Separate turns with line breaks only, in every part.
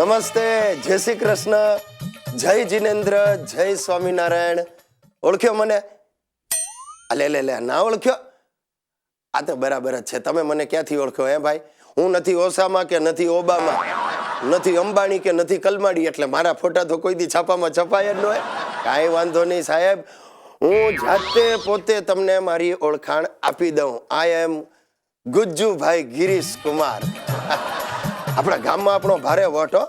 નમસ્તે, જય શ્રી કૃષ્ણ, જય જીનેન્દ્ર, જય સ્વામિનારાયણ. ઓળખ્યો મને? લે ના ઓળખ્યો? આ તો બરાબર જ છે. તમે મને ક્યાંથી ઓળખો હે ભાઈ? હું નથી ઓસામા કે નથી ઓબામા, નથી અંબાણી કે નથી કલમાડી, એટલે મારા ફોટા તો કોઈ દી છાપામાં છપાય જ ન હોય. કાંઈ વાંધો નહીં સાહેબ, હું જાતે પોતે તમને મારી ઓળખાણ આપી દઉં. આઈ એમ ગુજ્જુભાઈ ગિરીશ કુમાર. આપણા ગામમાં આપણો ભારે વટો,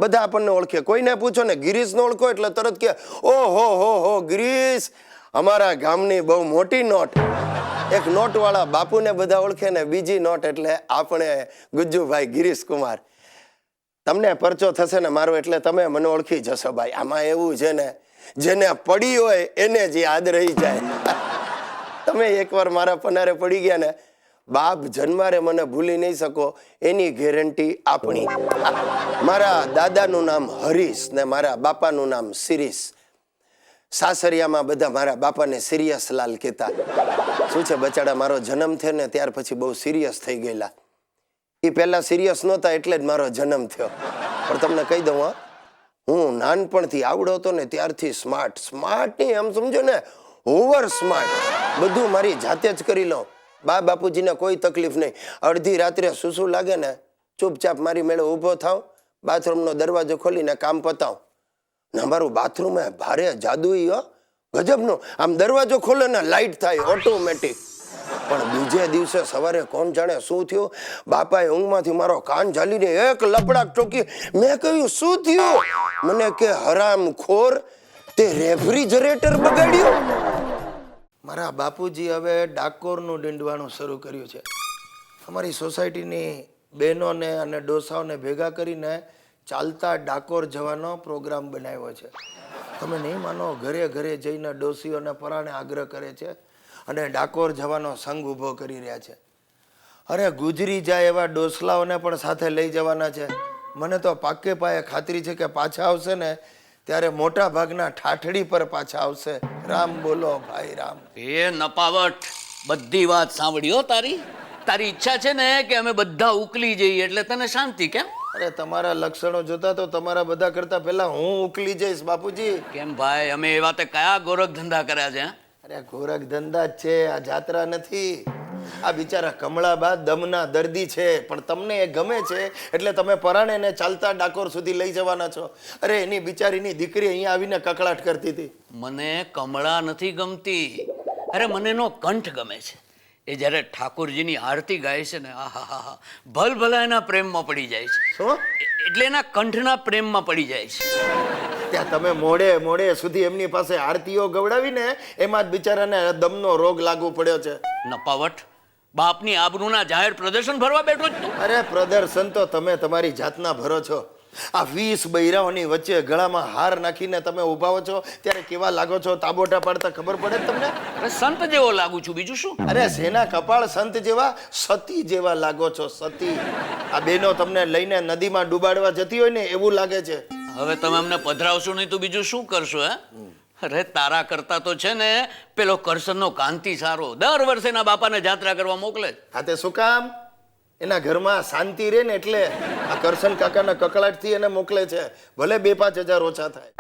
બધા આપણને ઓળખે. કોઈને પૂછો ને ગિરીશ નો ઓળખો એટલે તરત કે ઓહો હો ગિરીશ, અમારા ગામની બહુ મોટી નોટ. એક નોટ વાળા બાપુને બધા ઓળખે ને બીજી નોટ એટલે આપણે ગુજ્જુભાઈ ગિરીશ કુમાર. તમને પરચો થશે ને મારો એટલે તમે મને ઓળખી જશો ભાઈ. આમાં એવું છે ને, જેને પડી હોય એને જ યાદ રહી જાય. તમે એકવાર મારા પનારે પડી ગયા ને, બાપ જન્મારે મને ભૂલી નહીં શકો એની ગેરંટી આપણી. મારા દાદાનું નામ હરીશ ને મારા બાપાનું નામ શિરીષ. સાસરિયામાં બધા મારા બાપાને સિરિયસ લાલ કહેતા. શું છે બચાડા, મારો જન્મ થયો ને ત્યાર પછી બહુ સિરિયસ થઈ ગયેલા. એ પહેલા સિરિયસ નહોતા એટલે જ મારો જન્મ થયો. પણ તમને કહી દઉં, હા, હું નાનપણથી આવડો હતો ને ત્યારથી સ્માર્ટ નહીં, એમ સમજો ને, ઓવર સ્માર્ટ. બધું મારી જાતે જ કરી લઉં. બા બાપુજીને કોઈ તકલીફ નહીં. અડધી રાત્રે સૂસું લાગે ને, ચૂપચાપ મારી મેળે ઊભો થાવ, બાથરૂમનો દરવાજો ખોલીને કામ પતાવ. ને અમારું બાથરૂમ ભારે જાદુઈ, હો, ગજબનું. આમ દરવાજો ખોલે ને લાઇટ થાય ઓટોમેટિક. પણ બીજે દિવસે સવારે કોણ જાણે શું થયું, બાપાએ ઊંઘમાંથી મારો કાન ઝાલીને એક લપડાક ઠોકી. મેં કહ્યું શું થયું? મને કે હરામ ખોર, તે રેફ્રિજરેટર બગાડ્યું. મારા બાપુજી હવે ડાકોરનું ડીંડવાનું શરૂ કર્યું છે. અમારી સોસાયટીની બહેનોને અને ડોસાઓને ભેગા કરીને ચાલતા ડાકોર જવાનો પ્રોગ્રામ બનાવ્યો છે. તમે નહીં માનો, ઘરે ઘરે જઈને ડોસીઓને પરાણે આગ્રહ કરે છે અને ડાકોર જવાનો સંઘ ઊભો કરી રહ્યા છે. અરે ગુજરી જાય એવા ડોસલાઓને પણ સાથે લઈ જવાના છે. મને તો પાકે પાયે ખાતરી છે કે પાછા આવશે ને ત્યારે મોટા ભાગના ઠાઠડી પર પાછા આવશે. રામ બોલો ભાઈ રામ.
એ નપાવટ, બધી વાત સાંભળ્યો તારી. તારી ઈચ્છા છે ને કે અમે બધા ઉકલી જઈએ એટલે તને શાંતિ, કેમ?
અરે તમારા લક્ષણો જોતા તો તમારા બધા કરતા પહેલા હું ઉકલી જઈશ બાપુજી.
કેમ ભાઈ, અમે એ વાતે કયા ગોરખ ધંધા કર્યા છે?
અરે ગોરખ ધંધા જ છે, આ જાત્રા નથી. આ બિચારા કમળાબા દમના દર્દી છે, પણ તમને એ ગમે છે એટલે તમે પરાણે ને ચાલતા ડાકોર સુધી લઈ જવાના છો. અરે એની બિચારીની દીકરી અહીંયા આવીને કકળાટ કરતી હતી.
મને કમળા નથી ગમતી, અરે મને એનો કંઠ ગમે છે. એ જ્યારે ઠાકોરજીની આરતી ગાય છે ને, આહા, ભલભલા એના પ્રેમમાં પડી જાય છે.
શું?
એટલે એના કંઠના પ્રેમમાં પડી જાય છે.
ત્યાં તમે મોડે સુધી એમની પાસે આરતીઓ ગવડાવીને એમાં જ બિચારાને દમનો રોગ લાગુ પડ્યો છે.
નપાવટ, બાપની આબરૂના જાહેર પ્રદર્શન ભરવા બેઠો જ તું?
અરે પ્રદર્શન તો તમે તમારી જાતના ભરો છો. આ 20 બૈરાઓની વચ્ચે ગળામાં હાર નાખીને તમે ઉભા છો ત્યારે કેવા લાગો છો? તાબોટા પાડતા ખબર પડે તમને?
અરે સંત જેવો લાગુ છું, બીજું શું?
અરે સેના કપાળ સંત જેવા, સતી જેવા લાગો છો, સતી. આ બેનો તમને લઈને નદીમાં ડૂબાડવા જતી હોય ને એવું લાગે છે.
હવે તમે અમને પધરાવશો નહીં તો બીજું શું કરશો? હે, અરે તારા કરતા તો છે ને પેલો કરશનનો કાંતિ સારો. દર વર્ષે એના બાપાને જાત્રા કરવા મોકલે.
હા, તે શું કામ? એના ઘરમાં શાંતિ રહે ને એટલે આ કરશન કાકાના કકળાટથી એને મોકલે છે. ભલે 2-5 હજાર ઓછા થાય.